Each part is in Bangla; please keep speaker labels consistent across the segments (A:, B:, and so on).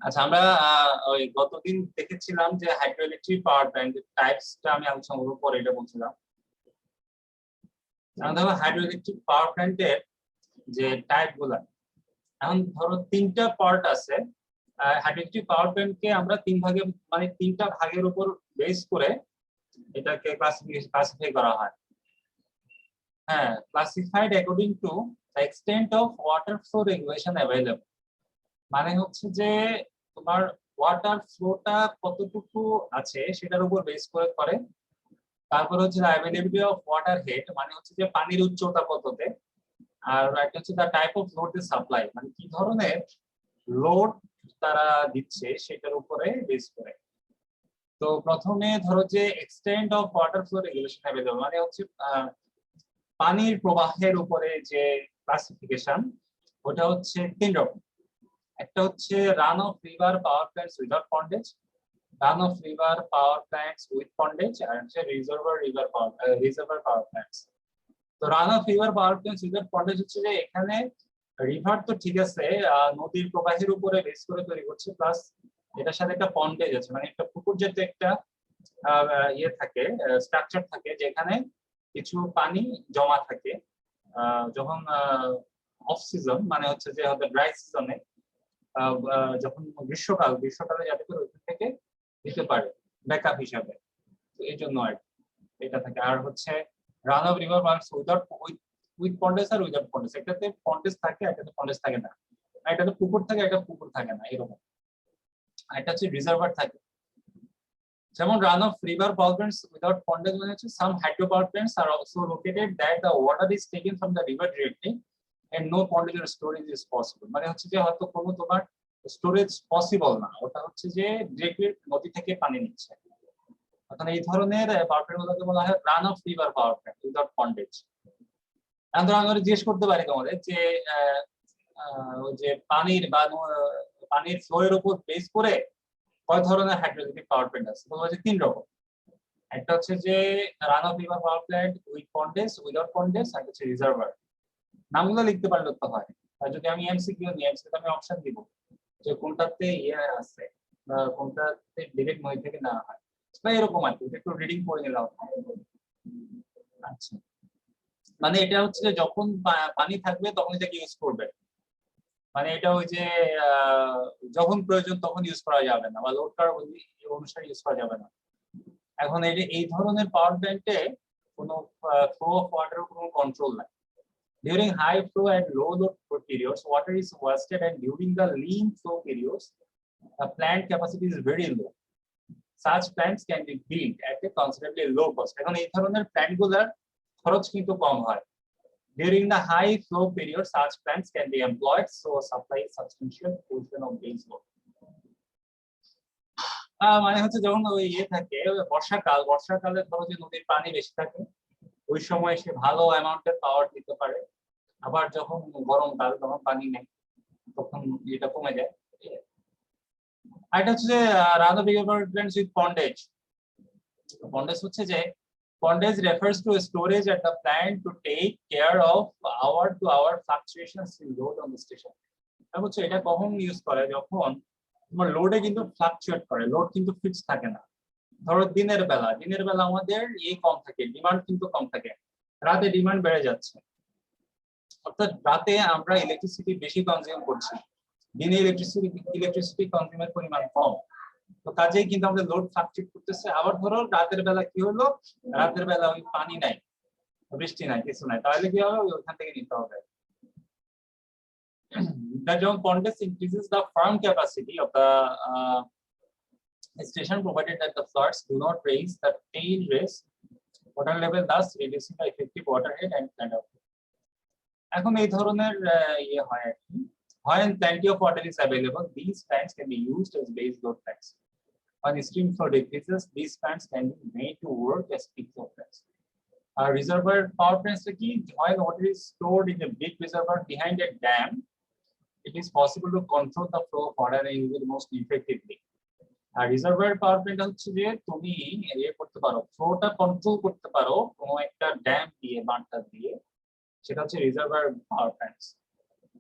A: আচ্ছা, আমরা ওই গতদিন দেখেছিলাম যে হাইড্রো ইলেকট্রিক পাওয়ার প্ল্যান্ট টাইপসটা আমি আলোচনা করব, পরে এটা বলছিলাম। এখন দেখো হাইড্রো ইলেকট্রিক পাওয়ার প্ল্যান্টের যে টাইপ গুলা, এখন ধরো তিনটা পার্ট আছে। হাইড্রো ইলেকট্রিক পাওয়ার প্ল্যান্টকে আমরা তিন ভাগে, মানে তিনটা ভাগের উপর বেস করে এটাকে ক্লাসিফাই করা হয়। হ্যাঁ, classified according to the extent of water flow regulation available. মানে হচ্ছে যে তোমার ওয়াটার ফ্লোটা কতটুকু আছে সেটার উপর বেস করে। তারপর হচ্ছে অ্যাভেলেবিলিটি অফ ওয়াটার হেড, মানে হচ্ছে যে পানির উচ্চতা কততে। আর একটা হচ্ছে the type of load supply, মানে কি ধরনের লোড তারা দিচ্ছে সেটার উপরে বেস করে। তো প্রথমে ধরো যে extent of water flow regulation available, মানে হচ্ছে পানির প্রবাহের উপরে যে ক্লাসিফিকেশন, ওটা হচ্ছে তিন রকম। একটা হচ্ছে run of river power plants without pondage, run of river power plants with pondage, আর হচ্ছে রিজার্ভার পাওয়ার প্ল্যান্টস। তো run of river power plants without pondage হচ্ছে যে এখানে রিভার তো ঠিক আছে, নদীর প্রবাহের উপরে বেস করে তৈরি করছে, প্লাস এটার সাথে একটা পন্ডেজ আছে, মানে একটা পুকুর জাতীয় একটা ইয়ে থাকে, স্ট্রাকচার থাকে, যেখানে কিছু পানি জমা থাকে যখন অফ সিজন, মানে হচ্ছে যে ড্রাই সিজনে, যখন গ্রীষ্মকালে যাতে করে ওইখান থেকে দিতে পারে ব্যাকআপ হিসাবে। তো এই জন্য আর এটা থাকে। আর হচ্ছে run of river plants with pondage আর উইদাউট পন্ডেজ, একটাতে পন্ডেজ থাকে, একটাতে পন্ডেজ থাকে না, একটাতে পুকুর থাকে, একটা পুকুর থাকে না, এরকম। আর এটা হচ্ছে রিজার্ভার থাকে। যেমন run of river power plants without pondage মানে হচ্ছে some hydro power plants are also located that the water is taken from the river directly and no pondage or storage is possible. মানে হচ্ছে যে হয়তো কোনো তোমার স্টোরেজ পসিবল না, ওটা হচ্ছে যে ডিরেক্টলি নদী থেকে পানি নিচ্ছে। এখন এই ধরনের পাওয়ার প্ল্যান্ট গুলোকে বলা হয় run of river power plant without pondage. এখন ধরো আমরা জিজ্ঞেস করতে পারি তোমাদের যে ওই যে পানির ফ্লো এর উপর বেস করে কয় ধরনের হাইড্রোইলেকট্রিক পাওয়ার প্ল্যান্ট আছে? তো হচ্ছে তিন রকম। একটা হচ্ছে যে run of river power plant with pondage, without pondage, আর হচ্ছে রিজার্ভার। নামগুলো লিখতে পারলে তো হয়। আর যদি আমি এমসিকিউ নিই, এমসিকিউ আমি অপশন দিব যে কোনটাতে ইয়ে আছে, কোনটাতে ডিরেক্ট নদী থেকে না হয়, বা এরকম আর কি। একটু রিডিং করে নিলাম। আচ্ছা, মানে এটা হচ্ছে যে যখন পানি থাকবে তখন এটাকে ইউজ করবে, মানে এটা ওই যে যখন প্রয়োজন তখন ইউজ করা যাবে না, বা লোড করার অনুসারে ইউজ করা যাবে না। এখন এই ধরনের পাওয়ার প্ল্যান্টে কোনো ফ্লো অফ ওয়াটারের কোনো কন্ট্রোল নাই। During high flow and low load periods, water is wasted, and during the lean flow periods, the plant capacity is very low. Such plants can be built at a considerably low cost. এখন এই ধরনের প্ল্যান্টগুলোর খরচ কিন্তু কম হয়। During the high flow period, such plants can be employed so supply substantial portion of base load. মানে হচ্ছে যখন ওই ইয়ে থাকে বর্ষাকালে ধরো যে নদীর পানি বেশি থাকে, ওই সময় সে ভালো অ্যামাউন্টের পাওয়ার দিতে পারে। আবার যখন গরমকাল, তখন পানি নেই, তখন এটা কমে যায়। আর এটা হচ্ছে যে run of river plants with pondage. Pondage হচ্ছে যে pondage refers to storage at the plant to take care of hour-to-hour fluctuations in load on the station. বুঝছো, এটা কখন ইউজ করে? যখন তোমার লোডে কিন্তু ফ্লাকচুয়েট করে, লোড কিন্তু ফিক্স থাকে না। ধরো দিনের বেলা আমাদের কম থাকে, ডিমান্ড কিন্তু কম থাকে, রাতে ডিমান্ড বেড়ে যাচ্ছে, অর্থাৎ রাতে আমরা ইলেকট্রিসিটি বেশি কনজিউম করছি, দিনে ইলেকট্রিসিটি কনজিউমের পরিমাণ কম। তো কাজেই কিন্তু আমাদের লোড ফ্লাকচুয়েট করতেছে। আবার ধরো রাতের বেলা কি হলো, রাতের বেলা ওই পানি নাই, বৃষ্টি নাই, কিছু নাই, তাহলে কি হবে? ওখান থেকে নিতে হবে। The John Pontus increases the firm capacity of the station provided that the floods do not raise the tail raise water level, thus reducing the effective water head and kind of. এখন এই ধরনের ইয়ে হয় আর কি। When plenty of water is available, these plants can be used as base load plants. When stream flow decreases, these plants can be made to work as peak flow plants. Reservoir power plants are key. While water is stored in a big reservoir behind a dam, it is possible to control the flow of water and use it most effectively. Reservoir power plant হচ্ছে যে তুমি করতে পারো, ফ্লোটা কন্ট্রোল করতে পারো কোনো একটা ড্যাম দিয়ে, বাঁধটা দিয়ে, সেটা হচ্ছে reservoir power plants.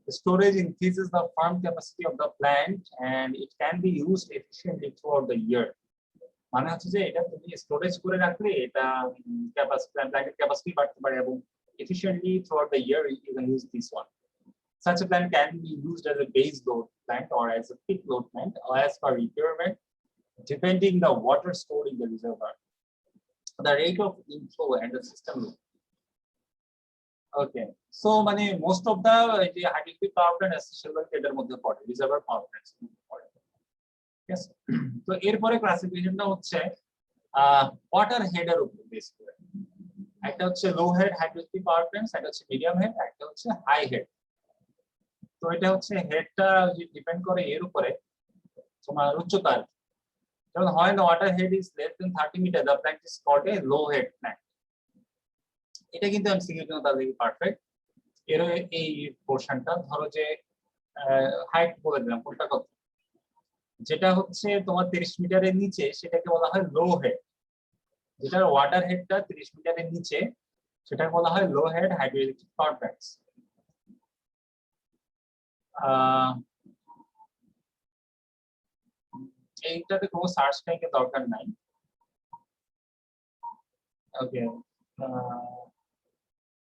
A: Storage increases the farm capacity of the plant and it can be used efficiently throughout the year. মানে হচ্ছে যে এটা তুমি স্টোরেজ করে রাখলে এটা ক্যাপাসিটি প্ল্যান্টের ক্যাপাসিটি বাড়তে পারে এবং efficiently throughout the year you can use this one. Such a plant can be used as a base load plant or as a peak load plant or as per requirement, depending the water stored in the reservoir, the rate of inflow and the system load. Okay, so মানে most of the hydroelectric power plant essentially এটার মধ্যে পড়ে, reservoir power plants পড়ে। ঠিক আছে, তো এরপরে ক্লাসিফিকেশনটা হচ্ছে ওয়াটার হেডের উপর বেস করে। একটা হচ্ছে লো হেড হাইড্রোইলেকট্রিক পাওয়ার প্ল্যান্টস, একটা হচ্ছে মিডিয়াম হেড, একটা হচ্ছে হাই হেড। তো এটা হচ্ছে হেডটা ডিপেন্ড করে এর উপরে তোমার উচ্চতার। যেমন হয় না water head is less than 30 মিটার, the plant is called a low head plant. এটা কিন্তু এমসিকিউ জন্য তাহলে পারফেক্ট। এর এই পোরশনটা ধরো যে হাইট বলে দিলাম কোনটা কত, যেটা হচ্ছে তোমার 30 মিটারের নিচে সেটাকে বলা হয় লো হেড। যেটার ওয়াটার হেডটা 30 মিটারের নিচে সেটাকে বলা হয় লো হেড হাইড্রোইলেকট্রিক পাওয়ার প্ল্যান্টস। এইটাতে কোনো সার্চ ট্যাঙ্কের দরকার নাই। ওকে,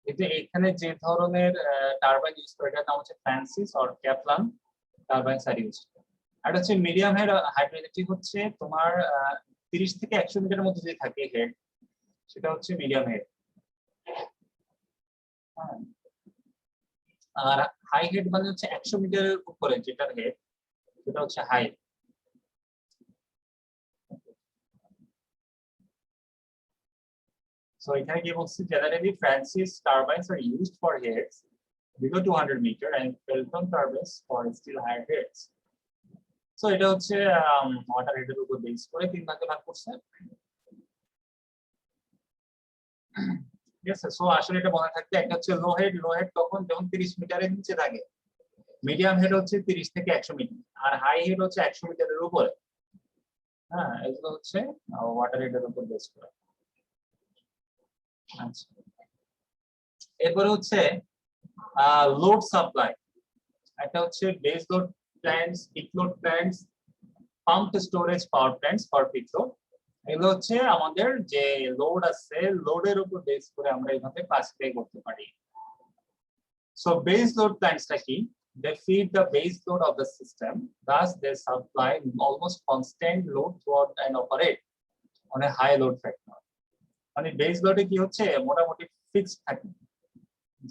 A: কিন্তু এখানে যে ধরনের টারবাইন ইউজ করে এটার নাম হচ্ছে Francis or Kaplan turbine are use. আর হচ্ছে মিডিয়াম হেড হাইড্রোইলেকট্রিক হচ্ছে তোমার 30 থেকে 100 মিটারের মধ্যে যে থাকে হেড সেটা হচ্ছে মিডিয়াম হেড। আর হাই হেড মানে হচ্ছে 100 মিটারের উপরে যেটার হেড সেটা হচ্ছে হাই। So এখানে কি বলছি, generally Francis turbines are used for heads below 200 meter and Pelton turbines for still higher heads. So এটা হচ্ছে ওয়াটার হেডের উপর বেস করে তিন ভাগে ভাগ করছে। ঠিক আছে, সো আসলে এটা মনে থাকবে, একটা হচ্ছে লো হেড, লো হেড তখন যখন 30 মিটারের নিচে থাকে, মিডিয়াম হেড হচ্ছে 30 থেকে 100 মিটার, আর হাই হেড হচ্ছে 100 মিটারের উপরে। হ্যাঁ, এগুলো হচ্ছে ওয়াটার হেডের উপর বেস করে। আচ্ছা, এরপরে হচ্ছে লোড সাপ্লাই। একটা হচ্ছে base load plants, pick load plants, pump storage power plants for pick load. এগুলো হচ্ছে আমাদের যে লোড আছে লোডের উপর বেস করে আমরা এইভাবে ক্লাসিফাই করতে পারি। সো বেস লোড প্ল্যান্টসটা কি? They feed the base load of the system, thus they supply almost constant load throughout and operate on a high load factor. মানে বেস লোডে কি হচ্ছে মোটামুটি ফিক্সড থাকে,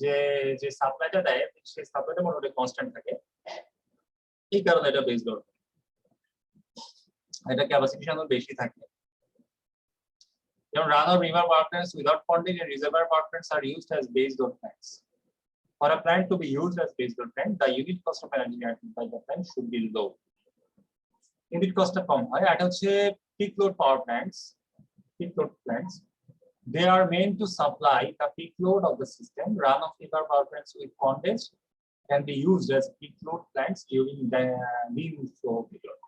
A: যে যে সাপ্লাইটা দেয় সেই সাপ্লাইটা মোটামুটি কনস্ট্যান্ট থাকে, এই কারণে এটা বেস লোড। এটা ক্যাপাসিটি সামনে বেশি থাকে। যেমন run of river power plants without ponding and reservoir power plants are used as base load plants. For a plant to be used as base load plant, the unit cost of energy generated by the plant should be low. Unit cost টা কম হয়। এটা হচ্ছে peak load power plants, peak load plants. They are meant to supply the peak load of the system. Run of river power plants with condensed can be used as peak load plants during the lean flow period.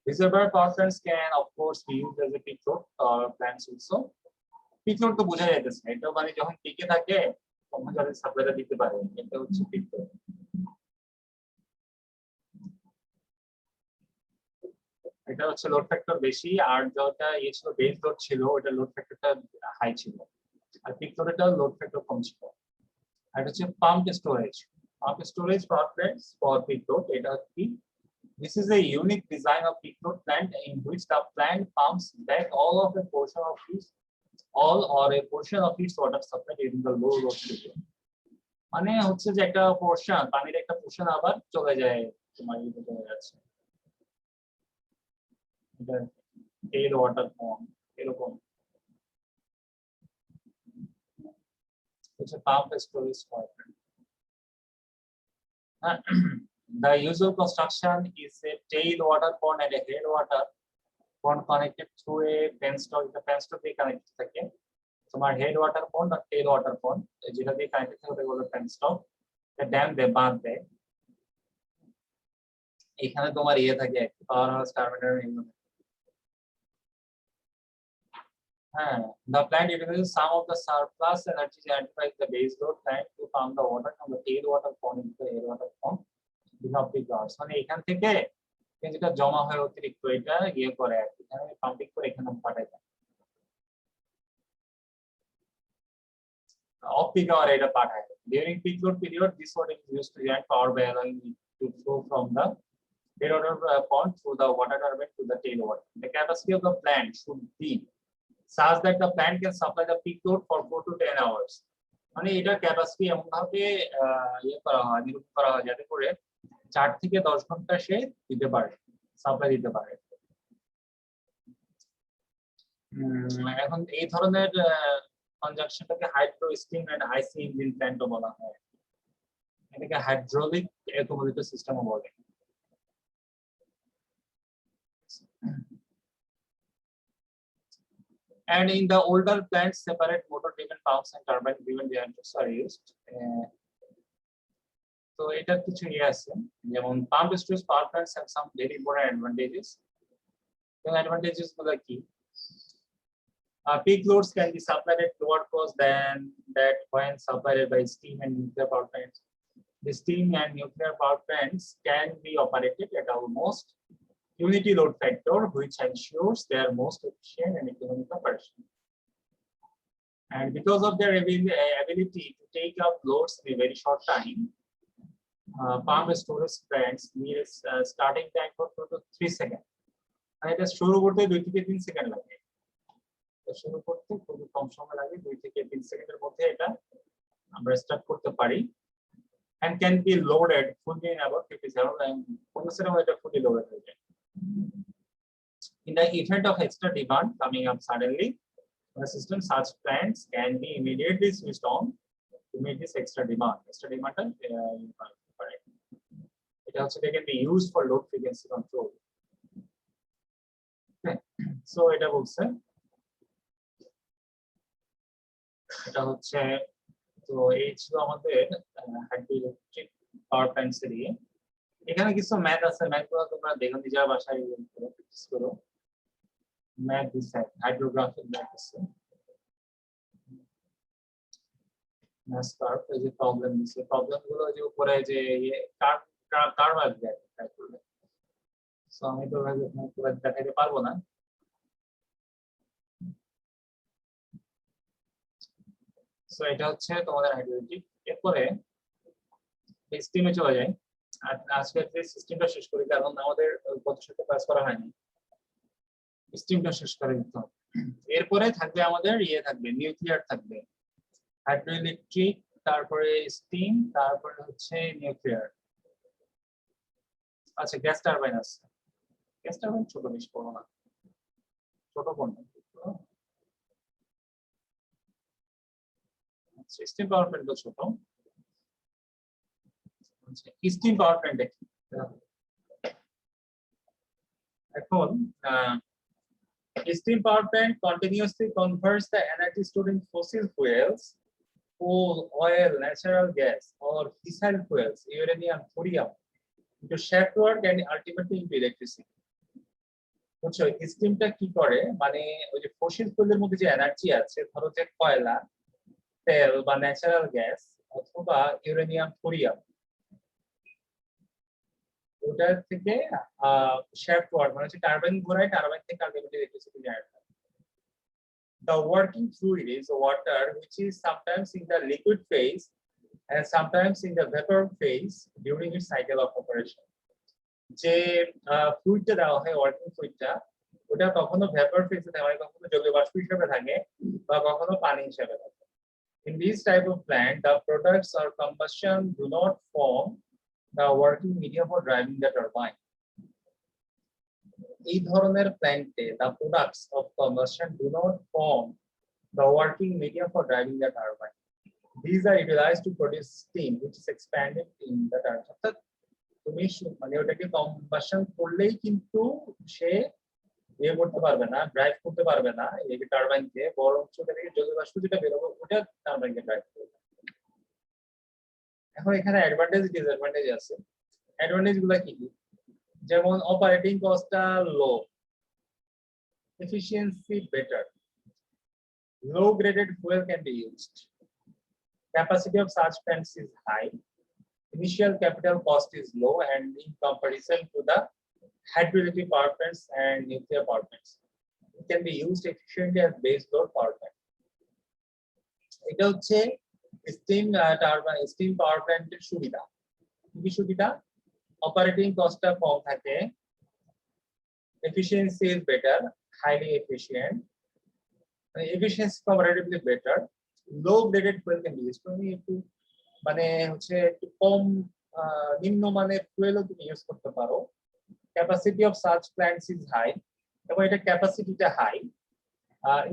A: Reservoir power plants can of course be used as a peak load plants also. Peak load তো বোঝা যাইতেছে, এটা মানে যখন পিকে থাকে তখন যাদের সাপ্লাইটা দিতে পারে, এটা হচ্ছে পিক লোড। এটা হচ্ছে লোড ফ্যাক্টর বেশি, আর যেটা ছিল বেস লোড ছিল ওটা লোড ফ্যাক্টরটা হাই ছিল, আর পিক লোডেরটা লোড ফ্যাক্টর কম ছিল। আর এটা হচ্ছে pump storage. Pump storage power plants for pick load, এটা কি? This is a unique design of peak load plant in which the plant pumps back all of a portion of its or a portion of its water supply during the low load period. মানে হচ্ছে যে একটা পোরশন, পানির একটা পোরশন আবার চলে যায় তোমার ইয়ে চলে যাচ্ছে, এটা টেল ওয়াটার পন্ড এরকম হচ্ছে pump storage power plant. The usual construction is a tail water pond and a head water pond connected through a penstock. The penstock দিয়ে কানেক্টেড থাকে তোমার হেড ওয়াটার পন্ড আর টেল ওয়াটার পন্ড, যেটা দিয়ে কানেক্টেড থাকে ওটা হলো পেনস্টক। ড্যাম দেয়, বাঁধ দেয়। এখানে তোমার ইয়ে থাকে power house, turbine. The plant utilizes some of the surplus energy generated by the base load plant to pump the water from the tail water pond into the air water pond without peak hours. মানে এখান থেকে যেটা জমা হয় অতিরিক্ত এটা ইয়ে করে আর কি, এখানে পাম্পিং করে এখানে পাঠায় দেয়। Off peak hour এটা পাঠায়। During peak load period, this water is used to generate power by allowing it to flow from the tail water pond through the water turbine to the tail water. The capacity of the plant should be such that the plant can supply the peak load for 4 to 10 hours. মানে এটা ক্যাপাসিটি এমন ভাবে ইয়ে করা হয়, নিরূপণ করা হয় যাতে করে 4 থেকে 10 ঘন্টা সে দিতে পারে, সাপ্লাই দিতে পারে। এখন এই ধরনের কনজাংশনটাকে hydro steam and IC engine প্ল্যান্টও বলা হয়, এটাকে হাইড্রোলিক অ্যাকুমুলেটর সিস্টেমও বলে। And in the older plants, separate motor-driven pumps and turbine-driven generators are used. So, এটা কিছু ইয়ে আছে, যেমন pump storage power plants have some very important advantages. The advantages গুলো কি? Peak loads can be supplied at lower cost than that when supplied by steam and nuclear power plants. The steam and nuclear power plants can be operated at almost unity load factor, which ensures their most efficient and economic operation. And because of their ability to take up loads in a very short time, pump storage plants need a starting time for 2 to 3 seconds. And it is শুরু করতে 2 থেকে 3 সেকেন্ড লাগে। শুরু করতে খুব কম সময় লাগে, 2 থেকে 3 সেকেন্ডের মধ্যে এটা আমরা স্টার্ট করতে পারি। And can be loaded fully in about 57 and কোন সময় এটা fully loaded হয়ে যায়। In the event of extra demand coming up suddenly, the system such plants can be immediately switched on to meet this extra demand. Extra demand, it also they can be used for load frequency control. Okay. So এটা বলছে, এটা হচ্ছে তো এই ছিল আমাদের হাইড্রোইলেকট্রিক পাওয়ার প্ল্যান্টস এর। এখানে কিছু ম্যাথ আছে, ম্যাথগুলো তোমরা দেখো নিজেরা বাসায় প্র্যাকটিস করো। ম্যাথ দিছে, হাইড্রোগ্রাফিক ম্যাথ আছে, ম্যাথ কার্ভ, এই যে প্রবলেম দিছে, প্রবলেমগুলো যে উপরে যে কার্ভ আসবে করলে। সো আমি তো পুরো দেখাইতে পারবো না। সো এটা হচ্ছে তোমাদের হাইড্রোইলেকট্রিক। এরপরে স্টিমে চলে যায়। আর আজকে যে সিস্টেমটা শেষ করি, কারণ আমাদের কত সাথে কাজ করা হয়নি, স্টিমটা শেষ করে দিতে হবে। এরপরে থাকবে আমাদের ইয়ে থাকবে, নিউক্লিয়ার থাকবে, হাইড্রোইলেকট্রিক, তারপরে স্টিম, তারপরে হচ্ছে নিউক্লিয়ার। আচ্ছা, গ্যাস টারবাইন আছে। গ্যাস টারবাইন ছোট, বেশি বড় না, ছোট কোনটা? স্টিম পাওয়ার প্ল্যান্ট তো ছোট। স্টিম পাওয়ার প্ল্যান্ট এখন steam power plant continuously converts the energy stored in fossil fuels, coal, oil, natural gas, or fissile fuels, uranium, thorium, into shaft work and ultimately into electricity. বুঝছো, স্টিমটা কি করে, মানে ওই যে ফসিল ফুয়েলের মধ্যে যে এনার্জি আছে, ধরো যে কয়লা, তেল বা ন্যাচারাল গ্যাস অথবা ইউরেনিয়াম, থোরিয়াম, ওটা থেকে shaft work মানে হচ্ছে টারবাইন ঘোরায়, টারবাইন থেকে আলটিমেটলি ইলেকট্রিসিটি জেনারেট হয়। The working fluid is water, which is sometimes in the liquid phase and sometimes in the vapor phase during its cycle of operation. যে ফ্লুইডটা দেওয়া হয়, ওয়ার্কিং ফ্লুইডটা, ওটা কখনো ভেপার ফেজে থাকে, মানে কখনো জলীয় বাষ্প হিসেবে থাকে বা কখনো পানি হিসেবে থাকে। In this type of plant, the products or combustion do not form the working media for driving the turbine. এই ধরনের প্ল্যান্টে the products of combustion do not form the working media for driving the turbine. These are utilized to produce steam which is expanded in the turbine. অর্থাৎ তুমি মানে ওটাকে কম্বাসন করলেই কিন্তু সে ইয়ে করতে পারবে না, ড্রাইভ করতে পারবে না এই টারবাইনকে, বরং ওটা থেকে জলীয় বাষ্প যেটা বের হবে ওটা টারবাইনকে ড্রাইভ করবে। এখন এখানে অ্যাডভান্টেজ ডিসঅ্যাডভান্টেজ আছে। অ্যাডভান্টেজ গুলো কি কি? যেমন অপারেটিং কস্টটা low, efficiency better, low graded fuel can be used. Capacity of such plants is high. Initial capital cost is low and in comparison to the hydroelectric power plants and nuclear power plants, it can be used efficiently as base load power plant. এটা হচ্ছে স্টিম টারবাইন স্টিম পাওয়ার প্ল্যান্টের সুবিধা। কি সুবিধা? অপারেটিং কস্টটা কম থাকে, efficiency is better, highly efficient, efficiency comparatively better, low graded fuel can be used. তুমি একটু মানে হচ্ছে একটু কম নিম্নমানের ফুয়েলও তুমি ইউজ করতে পারো। Capacity of such plants is high, এবং এটা ক্যাপাসিটিটা high.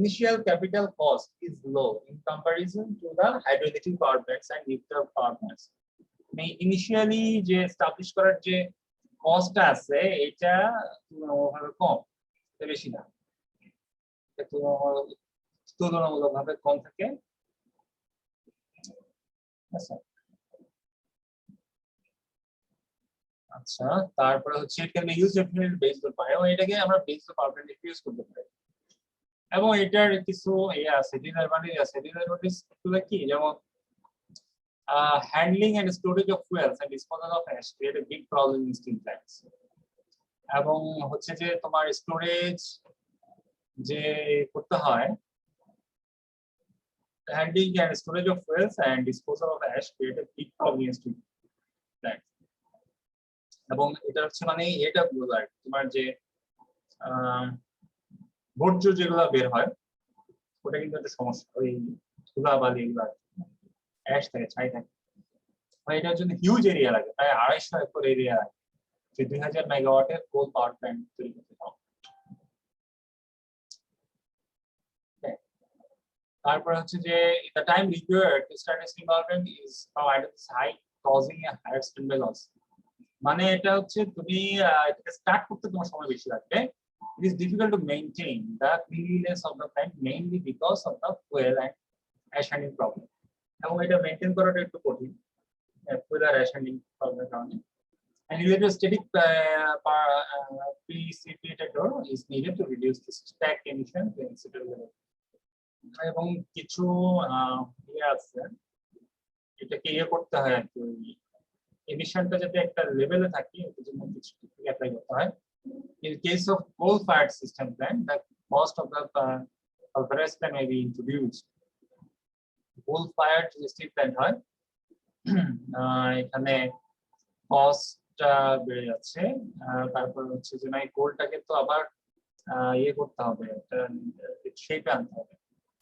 A: Initial capital cost is low in comparison to the hydroelectric power plants and nuclear power plants. Initially যে এস্টাবলিশ করার যে কস্টটা আছে এটা তুলনামূলকভাবে কম, বেশি না, তুলনামূলকভাবে কম থাকে। আচ্ছা, তারপরে হচ্ছে it can be used definitely based on power, এবং এটাকে আমরা বেস পাওয়ার প্ল্যান্ট ইউজ করতে পারি। এবং এটার কিছু ডিসঅ্যাডভান্টেজ আছে। ডিসঅ্যাডভান্টেজ গুলো কি? যেমন handling and storage of fuels and disposal of ash create a big problem in steam plants. এবং হচ্ছে যে তোমার স্টোরেজ যে করতে হয়, handling and storage of fuels and disposal of ash create a big problem in steam plants. এবং এটা হচ্ছে মানে এটা বোঝায় তোমার যে বর্জ্য যেগুলো বের হয় ওটা কিন্তু একটা সমস্যা, ওই ধুলাবালি এগুলো অ্যাশ থাকে, ছাই থাকে। এটার জন্য হিউজ এরিয়া লাগে, প্রায় 250 একর এরিয়া লাগে যে 2000 মেগাওয়াটের কোল পাওয়ার প্ল্যান্ট তৈরি করতে হবে। তারপর হচ্ছে যে the time required to start a steam power plant is provided is high, causing a higher standby loss. মানে এটা হচ্ছে তুমি এটা স্টার্ট করতে তোমার সময় বেশি লাগবে। It is difficult to maintain the cleanliness of the plant mainly because of the fuel and ash handling problem. এবং এটা মেইনটেইন করাটা একটু কঠিন fuel and ash handling problem কারণে। And electrostatic precipitator is needed to reduce the stack emission to acceptable level. এবং কিছু আছে এটাকে করতে হয় আর কি, এমিশনটা যাতে একটা লেভেলে থাকে এর জন্য কিছু অ্যাপ্লাই করতে হয়। In case of coal-fired system plant, the cost of the sulfurous plant may be introduced. Coal-fired যে স্টিল প্ল্যান্ট হয় এখানে কস্টটা বেড়ে যাচ্ছে। তারপর হচ্ছে যে নাই কোলটাকে তো আবার ইয়ে করতে হবে, শেপে আনতে হবে,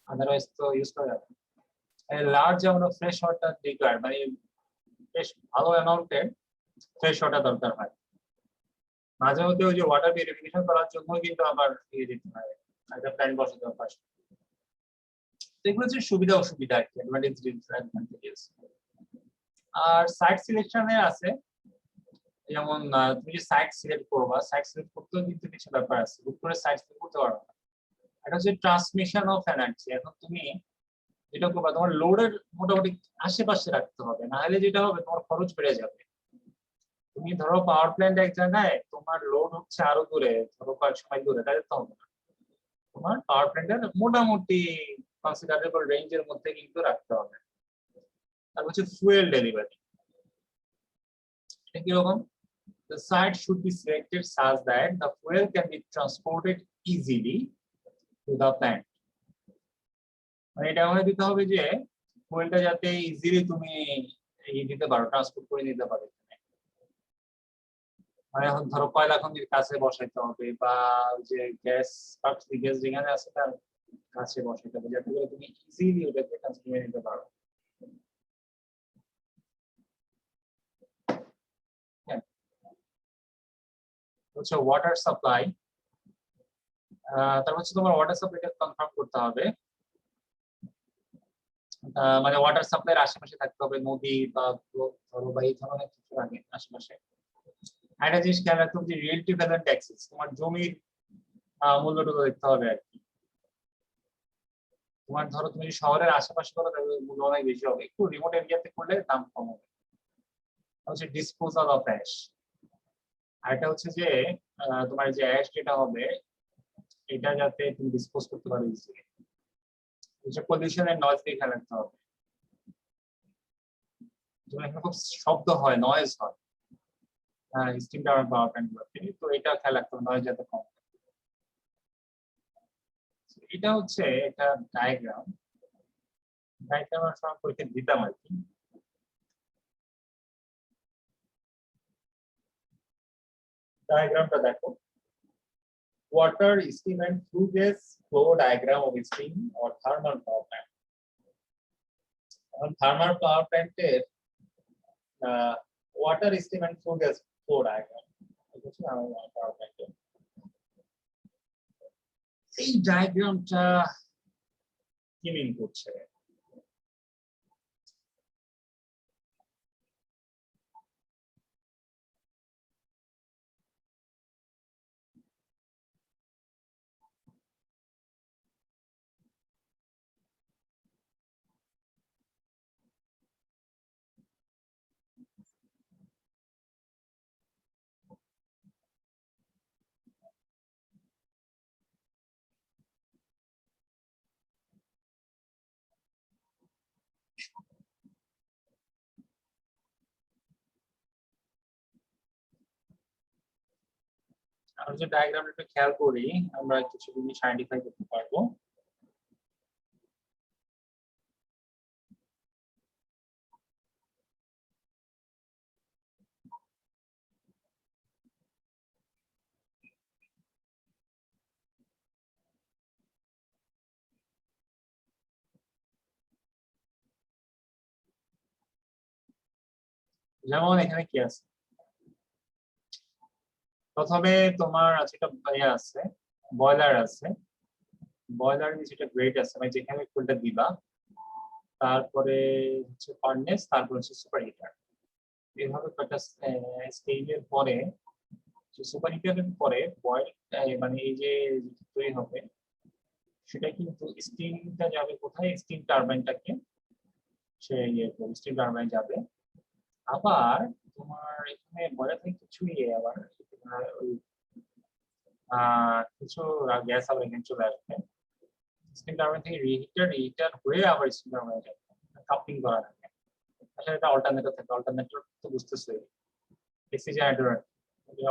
A: আদারওয়াইজ তো ইউজ করা যাবে না। Large amount of fresh water required, মানে বেশ ভালো অ্যামাউন্টের ফ্রেশ ওয়াটার দরকার হয়। মাঝে মধ্যে ওই যে ওয়াটার পিউরিফিকেশন করার জন্য কিন্তু আবার দিয়ে দিতে হয়, একটা প্ল্যান্ট বসাতে হবে পাশে। এগুলো হচ্ছে সুবিধা অসুবিধা আর কি, অ্যাডভান্টেজ ডিসঅ্যাডভান্টেজেস। আর সাইট সিলেকশনে আছে, যেমন তুমি যে সাইট সিলেক্ট করবা, সাইট সিলেক্ট করতেও কিন্তু কিছু ব্যাপার আছে, হুট করে সাইট সিলেক্ট করতে পারো না। এটা হচ্ছে ট্রান্সমিশন অফ এনার্জি। এখন তুমি যেটা করবা তোমার লোডের মোটামুটি আশেপাশে রাখতে হবে, না হলে যেটা হবে তোমার খরচ বেড়ে যাবে। তুমি ধরো পাওয়ার প্ল্যান্ট এক জায়গায়, তোমার লোড হচ্ছে আরো দূরে, ধরো কয়েকশো মাইল দূরে, তাহলে তো হবে না। তোমার পাওয়ার প্ল্যান্টের মোটামুটি কনসিডারেবল রেঞ্জের মধ্যে কিন্তু রাখতে হবে। তারপর হচ্ছে ফুয়েল ডেলিভারি। এটা কিরকম? The site should be selected such that the fuel can be transported easily to the plant. মানে এটা আমাদের দিতে হবে যে ফুয়েলটা যাতে ইজিলি তুমি দিতে পারো, ট্রান্সপোর্ট করে নিতে পারো। মানে এখন ধরো কয়লা খনির কাছে বসাইতে হবে, বা যে গ্যাস গ্যাস যেখানে আছে তার কাছে বসাইতে হবে, যাতে করে তুমি ইজিলি ওটাকে ট্রান্সফার করে নিতে পারো। হচ্ছে ওয়াটার সাপ্লাই। তারপর হচ্ছে তোমার ওয়াটার সাপ্লাইটা কনফার্ম করতে হবে, মানে ওয়াটার সাপ্লাইয়ের আশেপাশে থাকতে হবে নদী বা ধরো বা এই ধরনের কিছু আগে আশেপাশে। একটা জিনিস খেয়াল রাখতে হবে যে রিয়েলিটি ভ্যালু ট্যাক্সেস, তোমার জমির মূল্যটা দেখতে হবে আর কি। তোমার ধরো তুমি শহরের আশেপাশে করো তাহলে মূল্য অনেক বেশি হবে, একটু রিমোট এরিয়াতে করলে দাম কম হবে। হচ্ছে ডিসপোজাল অফ অ্যাশ। আর এটা হচ্ছে যে তোমার যে অ্যাশ যেটা হবে এটা যাতে তুমি ডিসপোজ করতে পারো ইজিলি। যে পলিউশন এন্ড নয়েজ দিয়ে খেয়াল রাখতে হবে, যেমন এখানে খুব শব্দ হয়, নয়েজ হয় স্টিম টাওয়ার পাওয়ার প্ল্যান্ট গুলোতে, তো এটা খেয়াল রাখতে হবে নয়েজ যাতে কম। এটা হচ্ছে একটা ডায়াগ্রাম আমরা সব পরীক্ষা দিতাম আর কি। ডায়াগ্রামটা দেখো, water, steam and flue gas flow diagram of steam or thermal power plant. Thermal power plant এর water, steam and flue gas flow diagram power plant এর এই ডায়াগ্রামটা কি মিন করছে? আমরা যে ডায়াগ্রামটা একটু খেয়াল করি, আমরা কিছু জিনিস আইডেন্টিফাই করতে পারবো। যেমন এখানে কি আছে, প্রথমে তোমার আছে একটা আছে, বয়লার আছে, বয়লার নিচে একটা গ্রেড আছে, মানে যেখানে ফুলটা দিবা, তারপরে হচ্ছে ফার্নেস, তারপর হচ্ছে সুপার হিটার। এইভাবে কয়েকটা স্টেজের পরে, সুপার হিটারের পরে বয়েল, মানে এই যে তৈরি হবে সেটা কিন্তু স্টিমটা যাবে কোথায়, স্টিম টারবাইনটাকে সে স্টিম টারবাইন যাবে। আবার তোমার এখানে বয়লার থেকে কিছু আবার ওই কিছু গ্যাস আবার এখানে চলে আসবে, স্টিম টারবাইন থেকে রিহিটার হয়ে আবার স্টিম টারবাইনে যাবে, কাপলিং করা থাকে। আসলে এটা অল্টারনেটর থাকে, অল্টারনেটর তো বুঝতেছে এসি জেনারেটর,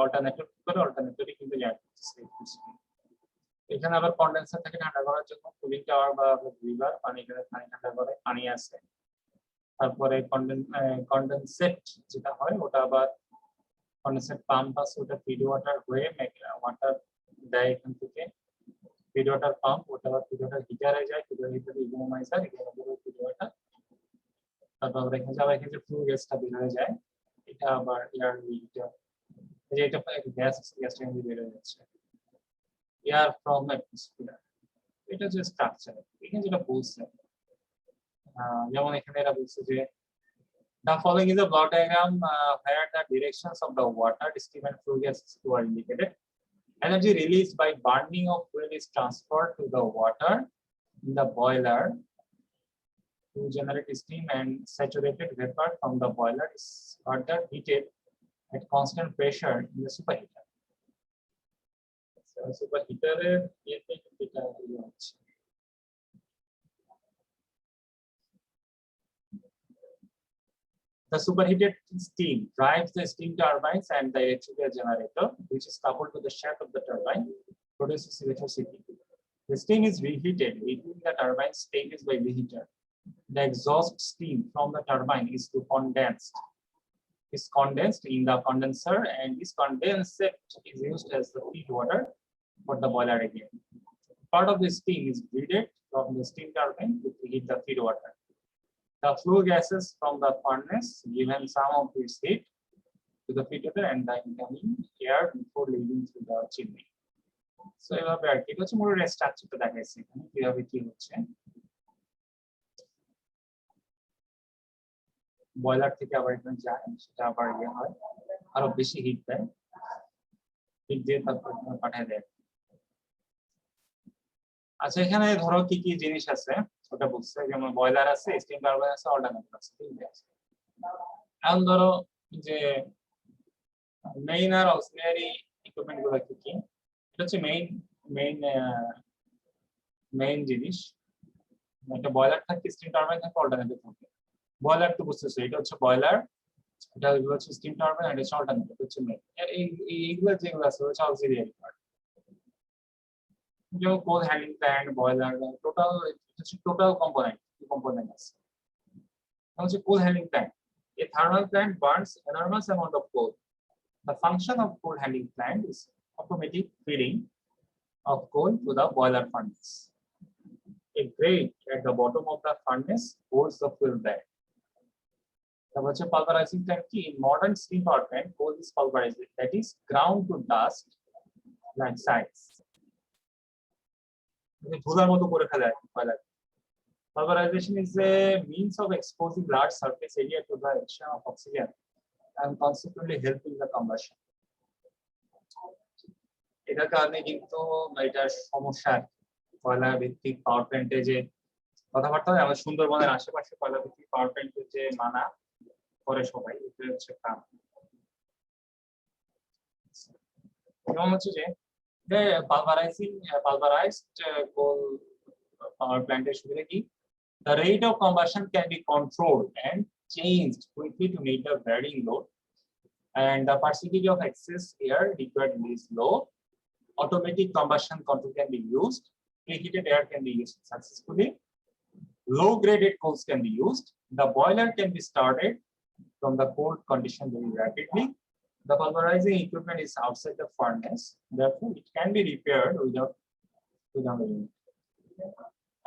A: অল্টারনেটর করে অল্টারনেটরই কিন্তু জেনারেট করতেছে। এখানে আবার কন্ডেন্সার থাকে ঠান্ডা করার জন্য, কুলিং টাওয়ার বা রিভার, পানি এখানে পানি ঠান্ডা করে, পানি আছে। তারপরে কন্ডেনসেট যেটা হয় ওটা আবার কন্ডেনসেট পাম্প আছে, ওটা ফিড ওয়াটার হয়ে ওয়াটার দেয় এখান থেকে, ফিড ওয়াটার পাম্প, ওটা আবার ফিড ওয়াটার হিটারে যায়, ফিড ওয়াটার হিটারে ইকোনোমাইজার, ইকোনোমাইজার ফিড ওয়াটার, তারপর আবার এখানে যাবে, এখানে ফ্লু গ্যাসটা বের হয়ে যায়, এটা আবার এয়ার হিটার, এই যে এটা গ্যাস আছে, গ্যাসটা কিন্তু বের হয়ে যাচ্ছে এয়ার ফ্রম অ্যাটমসফিয়ার। এটা যে স্ট্রাকচার এখানে যেটা বলছে, যেমন এখানে এরা বলছে যে the following is a block diagram where the directions of the water, steam and flue gases are indicated. Energy released by burning of fuel is transferred to the water in the boiler to generate steam, and saturated vapor from the boiler is further heated at constant pressure in the superheater. So superheater the superheated steam drives the steam turbines and the electrical generator, which is coupled to the shaft of the turbine, produces electricity. The steam is reheated between the turbine stages by reheater. The exhaust steam from the turbine is condensed in the condenser, and this condensate is used as the feed water for the boiler again. Part of the steam is breathed from the steam turbine to heat the feed water. The flue gases from the furnace given some of its heat to the feed water and the incoming air before leaving through the chimney. So এভাবে আর কি হচ্ছে মোট স্ট্রাকচারটা দেখাইছে এখানে কিভাবে কি হচ্ছে। বয়লার থেকে আবার এখানে যায়, সেটা আবার ইয়ে হয়, আরো বেশি হিট দেয়, হিট দিয়ে তারপর পাঠিয়ে দেয়। আচ্ছা এখানে ধরো কি কি জিনিস আছে ওটা বলছে, যেমন বয়লার আছে, স্টিম টারবাইন আছে, অল্টারনেটর আছে, ঠিক আছে। এখন ধরো যে মেইন আর অক্সিলারি ইকুইপমেন্ট গুলো কি কি, এটা হচ্ছে মেইন জিনিস। একটা বয়লার থাকে, স্টিম টারবাইন থাকে, অল্টারনেটিভ থাকে। বয়লার তো বুঝতেছো, এটা হচ্ছে বয়লার, এটা হচ্ছে স্টিম টারবাইন, আর এটা হচ্ছে অল্টারনেটিভ, হচ্ছে মেইন। এইগুলো যেগুলো আছে হচ্ছে অক্সিলিয়ারি পার্ট, যেমন কোল হ্যান্ডলিং প্ল্যান্ট, বয়লার, টোটাল হচ্ছে টোটাল কম্পোনেন্ট আছে। হচ্ছে coal handling plant. A thermal plant burns enormous amount of coal. The function of coal handling plant is automatic feeding of coal to the boiler furnace. A grate at the bottom of the furnace holds the fuel back. তারপর হচ্ছে pulverizing plant কি? In modern steam power plant, coal is pulverized, that is ground to dust like size. ধুলার মতো করে ফেলে কয়লা। Pulverization is a means of exposing large surface area to the action of oxygen and consequently helping the combustion. এটার কারণে কিন্তু এটার সমস্যা, কয়লা ভিত্তিক পাওয়ার প্ল্যান্টে যে কথাবার্তা হয়, আমাদের সুন্দরবনের আশেপাশে কয়লা ভিত্তিক পাওয়ার প্ল্যান্টে যে মানা করে সবাই, এটা হচ্ছে কারণ। এবং হচ্ছে যে পালভারাইজড কোল পাওয়ার প্ল্যান্টের সুবিধা কি? The rate of combustion can be controlled and changed quickly to meet the varying load, and the percentage of excess air required is low. Automatic combustion control can be used. Preheated air can be used successfully. Low-graded coals can be used. The boiler can be started from the cold condition very rapidly. The pulverizing equipment is outside the furnace, therefore it can be repaired without the unit.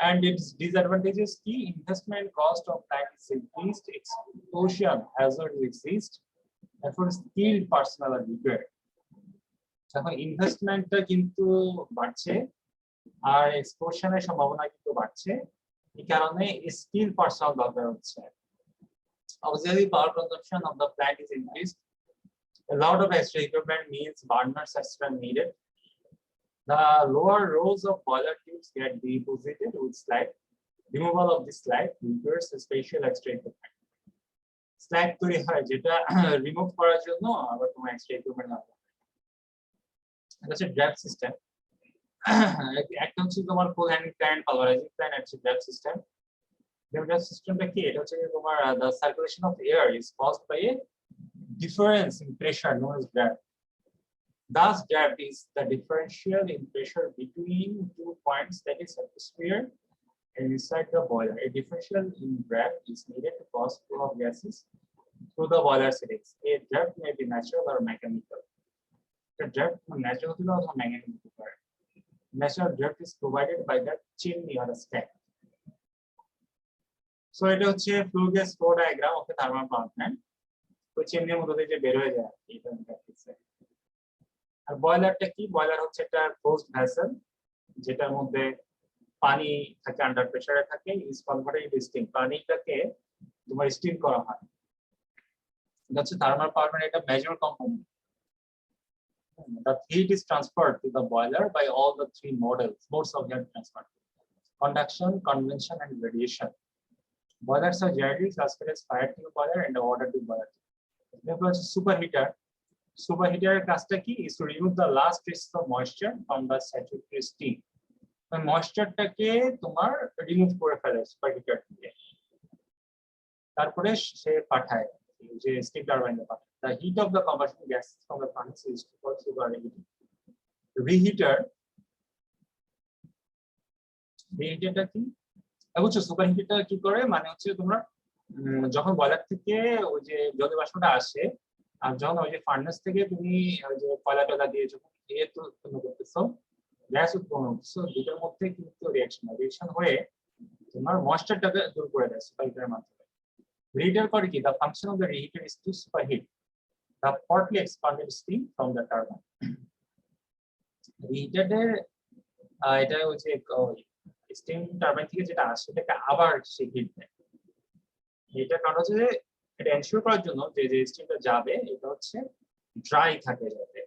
A: And its disadvantages: key investment cost of plant is increased, explosion hazard exists, therefore skilled personnel are required. এখন ইনভেস্টমেন্টটা কিন্তু বাড়ছে আর এক্সপ্লোশনের সম্ভাবনা কিন্তু বাড়ছে, এই কারণে স্কিল পার্সোনাল দরকার হচ্ছে। Auxiliary power consumption of the plant is increased. A lot of extra equipment means burners etc. needed. The lower rows of boiler tubes get deposited with slag. Removal of this slag requires a special extra equipment. Slag তৈরি হয় যেটা রিমুভ করার জন্য আবার তোমার এক্সট্রা ইকুইপমেন্ট লাগবে। এটা হচ্ছে ড্রাফট সিস্টেম। একটা হচ্ছে তোমার কোল হ্যান্ডলিং প্ল্যান্ট, পালভারাইজিং প্ল্যান্ট, আর হচ্ছে ড্রাফট সিস্টেম। ড্রাফট সিস্টেমটা কি? এটা হচ্ছে তোমার the circulation of air is caused by a difference in pressure known as draft. Thus, draft is the differential in pressure between 2 points, that is atmosphere and inside the boiler. A differential in draft is needed to cause flow of gases through the boiler settings. A draft may be natural or mechanical. The draft natural or mechanical. Natural draft is provided by the chimney or a stack. So it হচ্ছে flow gas flow diagram of a thermal power plant. তো চিমনির মধ্যে দিয়ে যে বের হয়ে যায় এটা দেখাচ্ছে। আর বয়লারটা কি? বয়লার হচ্ছে একটা ক্লোজড ভেসেল যেটার মধ্যে পানি থাকে, আন্ডার প্রেসারে থাকে, ইজ কনভার্টেড ইনটু স্টিম। পানিটাকে তোমার স্টিম করা হয়। এটা হচ্ছে থার্মাল পাওয়ার প্ল্যান্ট, এটা major component. The heat is transferred to the boiler by all the three modes of heat transfer: conduction, convection, and radiation. Boilers are generally classified as fire tube boiler and water tube boiler. Therefore, superheater. Superheater কাজটা কি? Is to remove the last traces of moisture from the saturated steam. ময়েশ্চারটাকে তোমার রিমুভ করে ফেলে সুপারহিটার থেকে, তারপরে সে পাঠায় যে স্টিম টারবাইনে পাঠায়। The heat of the combustion gas from the furnace is called superheating. Reheater কি? বুঝছো সুপারহিটারটা কি করে? মানে হচ্ছে তোমরা যখন বয়লার থেকে ওই যে জলীয় বাষ্পটা আসে, আর যখন ওই যে ফার্নেস থেকে তুমি ওই যে কয়লা টয়লা দিয়ে যখন তো উৎপন্ন করতেছো, গ্যাস উৎপন্ন করতেছো, দুটোর মধ্যে কিন্তু রিঅ্যাকশন হয়ে তোমার ময়েশ্চারটাকে দূর করে দেয় সুপারহিটারের মাধ্যমে। রিহিটার করে কি? The function of the reheater is to superheat the partly expanded steam from the turbine. রিহিটারে এটা হচ্ছে স্টিম টারবাইন থেকে যেটা আসে সেটাকে আবার সে হিট দেয়। এটা কারণ হচ্ছে যে এটা এনশিওর করার জন্য যে স্টিমটা যাবে এটা হচ্ছে ড্রাই থাকে যাতে,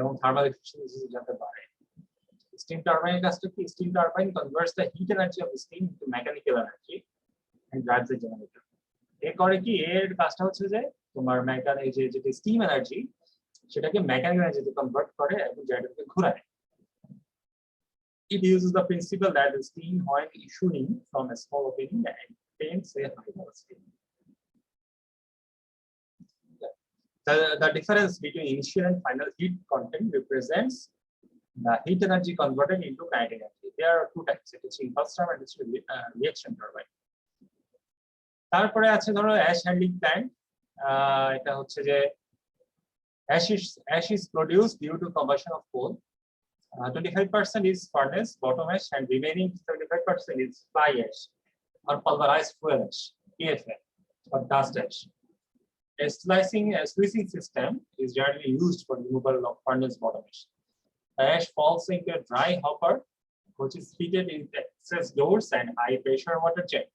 A: এবং থার্মাল এফিসিয়েন্সি যাতে বাড়ে। স্টিম টারবাইনের কাজটা কি? Steam turbine converts the heat energy of steam into mechanical energy and drives the generator. এর করে কি? এর কাজটা হচ্ছে যে তোমার মেকানিক যে স্টিম এনার্জি সেটাকে মেকানিক্যাল এনার্জিতে কনভার্ট করে এবং জেনারেটরকে ঘোরায়। It uses the principle that the steam, when issuing from a small opening, obtains a high velocity. The difference between initial and final heat content represents the heat energy converted into kinetic energy. There are two types. It is impulse turbine and it is reaction turbine. তারপরে আছে ধরো অ্যাশ হ্যান্ডলিং প্ল্যান্ট। এটা হচ্ছে যে ash is produced due to combustion of coal. 25% is furnace bottom ash and remaining 75% is fly ash or pulverized fuel ash, PFA, or dust ash. A sluicing system is generally used for removal of furnace bottom ash. The ash falls into a dry hopper, which is heated in access doors and high pressure water jet.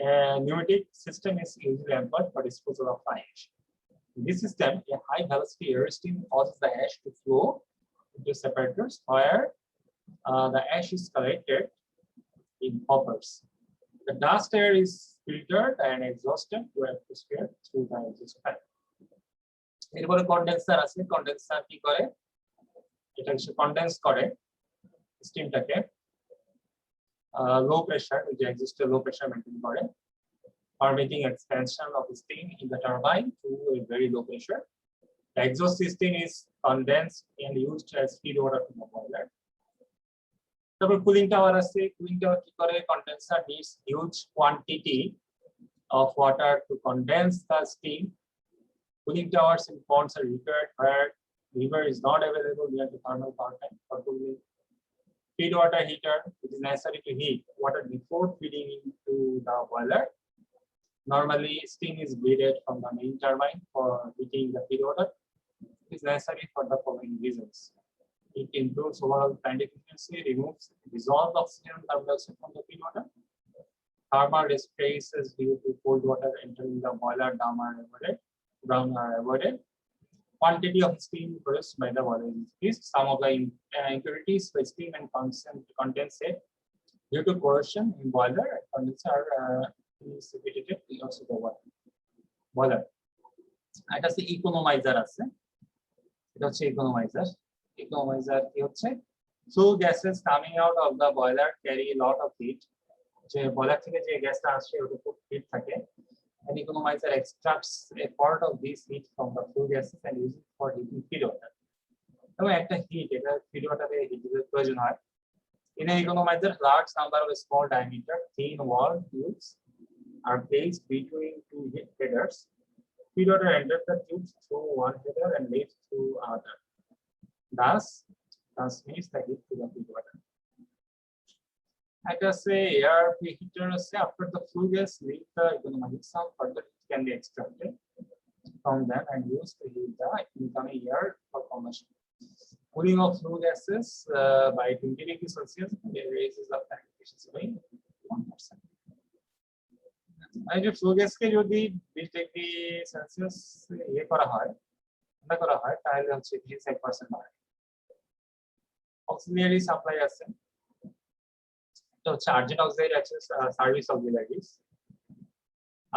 A: A pneumatic system is usually employed for disposal of fly ash. In this system, a high velocity air stream causes the ash to flow into separators where the ash is collected in hoppers. The dust air is filtered and exhausted to atmosphere through the exhaust fan. এরপরে কন্ডেন্সার আছে। কন্ডেন্সার কি করে? এটা হচ্ছে কন্ডেন্স করে স্টিমটাকে লো প্রেসার, যে এক্সিস্টে লো প্রেসার মেইনটেইন করে, permitting expansion of steam in the turbine to a very low pressure. The exhaust system is condensed and used as feed water to the boiler. তারপর কুলিং টাওয়ার আছে। কুলিং টাওয়ার কি করে? Condenser needs huge quantity of water to condense the steam. Cooling towers in ponds are required where river is not available near the thermal power plant for cooling. Feed water heater, it is necessary to heat water before feeding into the boiler. Normally, steam is bleeded from the main turbine for heating the feed water. It is necessary for the following reasons. It improves overall plant efficiency, removes dissolved oxygen and carbon dioxide from the feed water. Thermal displaces due to cold water entering the boiler down are avoided. Quantity of steam produced by the boiler is increased. Some of the impurities by steam and condensate due to corrosion in boiler and condenser is repeated also the boiler. এটা হচ্ছে ইকোনোমাইজার আছে। এটা হচ্ছে ইকোনোমাইজার। ইকোনোমাইজার কি হচ্ছে? Flue gases coming out of the boiler carry a lot of heat. যে বয়লার থেকে যে গ্যাসটা আসে ওটা খুব হিট থাকে। And economizer extracts a part of this heat from the flue gases and uses it for heating feed water. এবং একটা হিট, এটা ফিড ওয়াটারে হিটের প্রয়োজন হয়। In an economizer, large number of small diameter thin wall tubes are placed between two headers. Feed water enters the tubes through one header and leaves through another. Thus, transmits the heat to the feed water. Let us say air preheater after the flue gas leave the economizer, some further heat can be extracted from them and used to heat the incoming air for combustion. Cooling of flue gases by 20 degrees Celsius raises the plant efficiency by 1%. जो फ्लू गैस के যদি 20 ডিগ্রি সেলসিয়াস ইয়ে করা হয়, ঠান্ডা করা হয়, তাহলে হচ্ছে 1% বাড়ে। অক্সিলারি সাপ্লাই আছে। এটা হচ্ছে আর্জেন্ট অক্সিলারি সার্ভিস অক্সিলারিজ।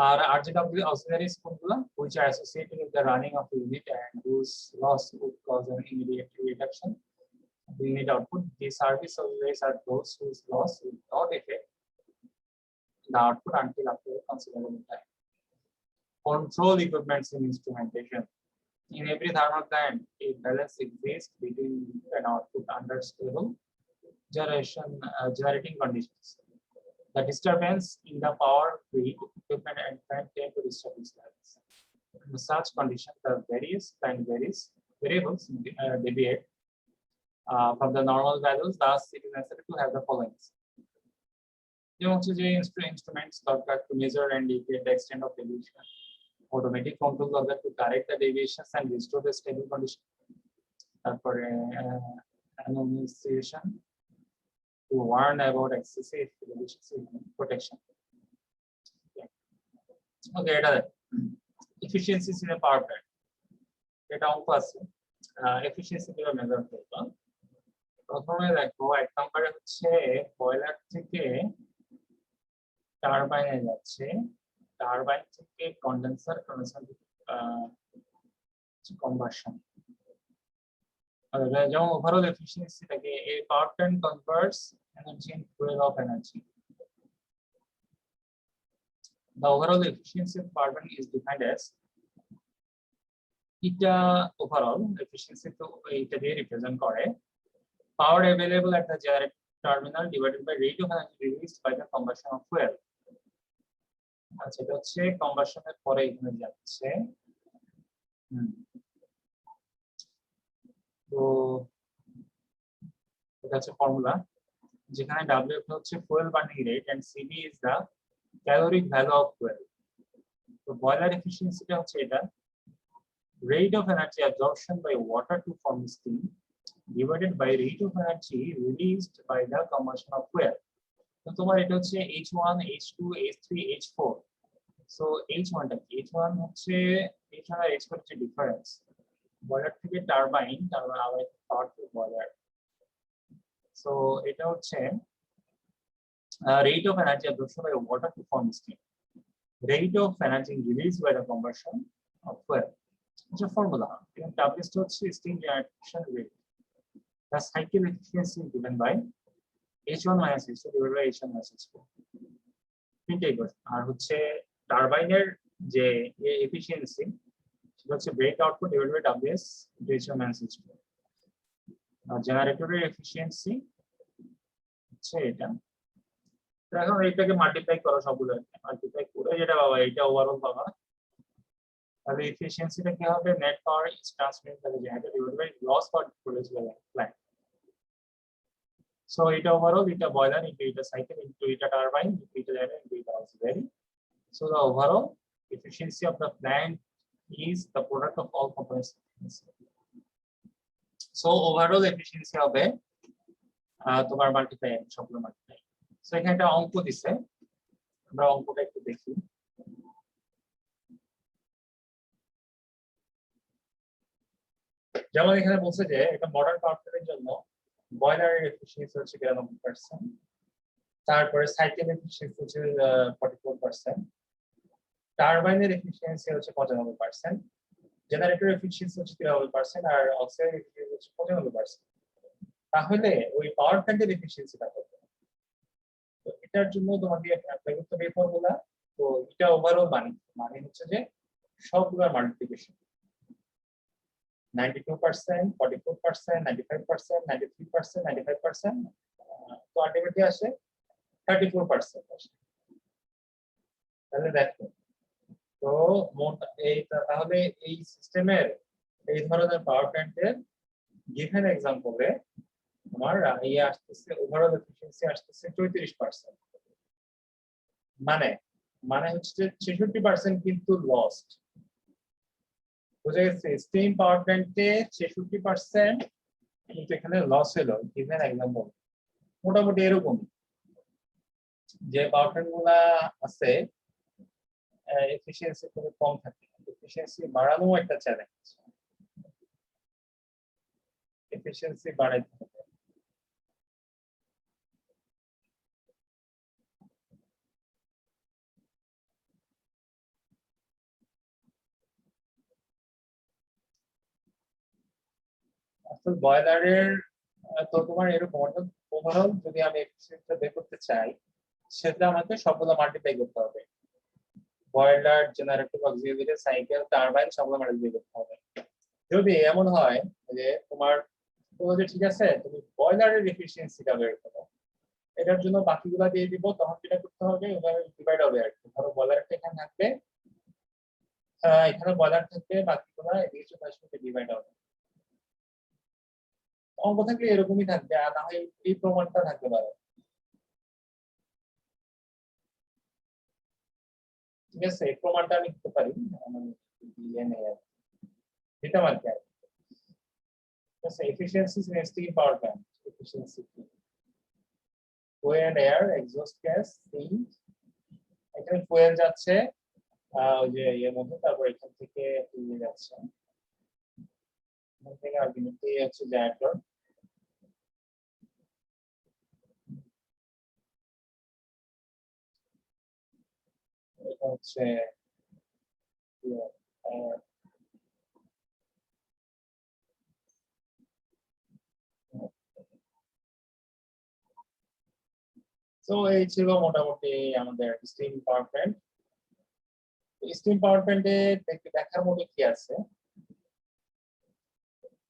A: আর আর্জেন্ট অক্সিলারিজ কোনগুলো? which are associated with the running of the unit and whose loss would cause an immediate reduction of the unit output. These service auxiliaries are those whose loss will not affect the output until after a considerable time. Control equipments in instrumentation. In every thermal plant, a balance exists between an output under stable generating conditions. The disturbance in the power grid equipment and plant tend to disturb these levels. In such conditions, the various plant variables deviate from the normal values. Thus, it is necessary to have the following. Instruments to measure and indicate the extent of deviation. Automatic control to correct the deviations and restore the stable condition. For annunciation to warn about excessive protection. Okay, efficiencies in a power plant. এটা অঙ্ক আছে। এফিশিয়েন্সি কিভাবে মেজার করব? প্রথমে দেখো এক নম্বরে হচ্ছে বয়লার থেকে টারবাইনে যাচ্ছে, টারবাইন থেকে কন্ডেন্সার, কন্ডেন্সার থেকে কম্বাসন। যেমন overall এফিসিয়েন্সিটাকে a power plant converts energy in fuel of energy. The overall efficiency of power plant is defined as এটা overall efficiency তো এটা দিয়ে রিপ্রেজেন্ট করে power available at the generator terminal divided by rate of energy released by the combustion of fuel. আচ্ছা এটা হচ্ছে কম্বাশনের পরে এখানে যাচ্ছে তো এটা হচ্ছে ফর্মুলা যেখানে WF হচ্ছে fuel burning rate and CV is the caloric value of fuel. তো বয়লার এফিসিয়েন্সিটা হচ্ছে এটা rate of energy absorption by water to form steam divided by rate of energy released by the combustion of fuel. তো তোমার এটা হচ্ছে H1 H2 H3 H4. So H1 টা কি H1 হচ্ছে H1 আর H4 হচ্ছে ডিফারেন্স বয়লার থেকে টারবাইন আবার পাওয়ার টু বয়লার সো এটা হচ্ছে rate of energy absorption by water to form steam rate of energy released by the combustion of fuel. It's a formula. W হচ্ছে steam generation rate. The cycle efficiency given by H1 minus H2 divided by H1 minus H4. তিনটাই কথা আর হচ্ছে টারবাইনের যে এফিসিয়েন্সি সেটা হচ্ছে brake output divided by WS H1 minus H2. আর জেনারেটরের এফিসিয়েন্সি হচ্ছে এটা তো এখন এটাকে মাল্টিপ্লাই করো সবগুলো মাল্টিপ্লাই করে যেটা পাবা এটা ওভারঅল পাবা তাহলে এফিসিয়েন্সিটা কি হবে net power is transmitted by the generator divided by loss power produced by the plant. So এটা overall এটা boiler into এটা cycle into এটা turbine into এটা generator into এটা auxiliary. So the overall efficiency of the plant is the product of all components. So overall efficiency হবে তোমার মাল্টিপ্লাই সবগুলো মাল্টিপ্লাই. So এখানে একটা অঙ্ক দিছে আমরা অঙ্কটা একটু দেখি. যেমন এখানে বলছে যে একটা মডার্ন পাওয়ার প্ল্যান্টের জন্য বয়লারের এফিসিয়েন্সি হচ্ছে 92%, তারপরে সাইকেল এফিসিয়েন্সি হচ্ছে 44%, টারবাইনের এফিসিয়েন্সি হচ্ছে 95%, জেনারেটর এফিসিয়েন্সি হচ্ছে 93% আর অক্সিলারি এফিসিয়েন্সি হচ্ছে 95%. তাহলে ওই পাওয়ার প্ল্যান্টের এফিসিয়েন্সিটা কত? তো এটার জন্য তোমাকে অ্যাপ্লাই করতে হবে ফর্মুলা. তো এটা ওভারঅল মানে হচ্ছে যে সবগুলোর মাল্টিপ্লিকেশন 92%, 44%, 95%, 93%, 95%, তো আলটিমেটলি আসে 34% আসে. তাহলে দেখো তো মোট এই তাহলে এই সিস্টেমের এই ধরনের পাওয়ার প্ল্যান্টের গিভেন এক্সাম্পলে তোমার এই আসতেছে ওভারঅল এফিসিয়েন্সি আসতেছে 34%. মানে হচ্ছে যে 66% কিন্তু লস্ট. বুঝা গেছে স্টিম পাওয়ার প্ল্যান্টে 66% কিন্তু এখানে লস হলো গিভেন এক্সাম্পল. মোটামুটি এরকম যে পাওয়ার প্ল্যান্ট গুলা আছে এফিসিয়েন্সি খুব কম থাকে. এফিসিয়েন্সি বাড়ানো একটা চ্যালেঞ্জ. এফিসিয়েন্সি বাড়াইতে হবে. আসলে বয়লারের তো তোমার এরকম ওভারঅল যদি আমি এফিসিয়েন্সিটা বের করতে চাই সেটা আমাকে সবগুলো মাল্টিপ্লাই করতে হবে. Boiler, generator, auxiliary, cycle, turbine সবগুলো মাল্টিপ্লাই করতে হবে. যদি এমন হয় যে তোমার যে ঠিক আছে তুমি বয়লারের এফিসিয়েন্সিটা বের করো এটার জন্য বাকিগুলো দিয়ে দিব তখন যেটা করতে হবে ওভাবে ডিভাইড হবে আর কি. ধরো বয়লারটা এখানে থাকবে এখানে বয়লার থাকবে বাকিগুলো এদিকে চলে আসবে ডিভাইড হবে. অঙ্ক থাকলে এরকমই থাকবে আর না হয় এই প্রমাণটা থাকতে পারে. ঠিক আছে এই প্রমাণটা আমি দিতে পারি দিতাম আর কি. ঠিক আছে efficiency in steam power plant efficiency fuel air exhaust gas steam এখানে ফুয়েল যাচ্ছে ওই যে এর মধ্যে তারপর এখান থেকে ইয়ে যাচ্ছে এখান থেকে আলটিমেটলি হচ্ছে জেনারেটর. এটা হচ্ছে তো এই ছিল মোটামুটি আমাদের স্টিম পাওয়ার প্ল্যান্ট। স্টিম পাওয়ার প্ল্যান্টে দেখার মতো কি আছে,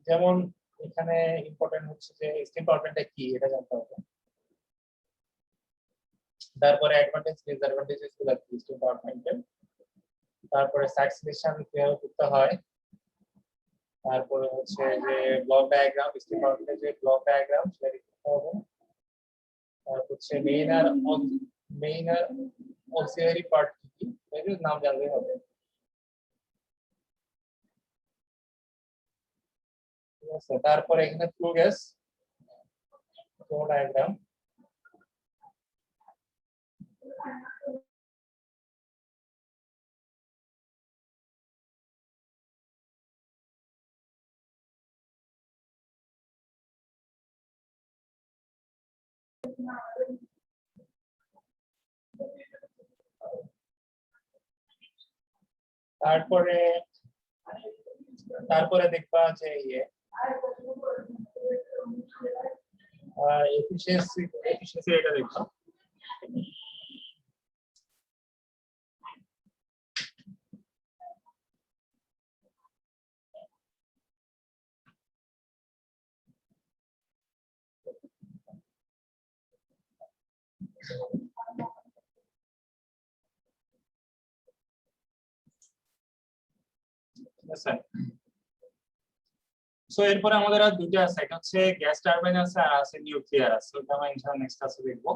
A: যেমন এখানে ইম্পর্টেন্ট হচ্ছে যে স্টিম পাওয়ার প্ল্যান্টটা কি এটা জানতে হবে, তারপরে অ্যাডভান্টেজ ডিসঅ্যাডভান্টেজেস গুলো কি স্টিম পাওয়ার প্ল্যান্টের, তারপরে সাইট সিলেকশন কিভাবে করতে হয়, তারপরে হচ্ছে যে ব্লক ডায়াগ্রাম, স্টিম পাওয়ার প্ল্যান্টের যে ব্লক ডায়াগ্রাম সেটা লিখতে হবে, তারপর হচ্ছে মেইন আর অক্সিলারি পার্ট কি এর নাম জানলে হবে। ঠিক আছে, তারপরে এখানে ফ্লো গ্যাস ফ্লো ডায়াগ্রাম, তারপরে তারপরে দেখবা যে এফিশিয়েন্সি এটা দেখবা। সো এরপরে আমাদের আর দুটো আছে, একটা হচ্ছে গ্যাস টারবাইন আছে আর আছে নিউক্লিয়ার আছে, ওটা আমরা ইনশাআল্লাহ নেক্সট ক্লাসে দেখবো।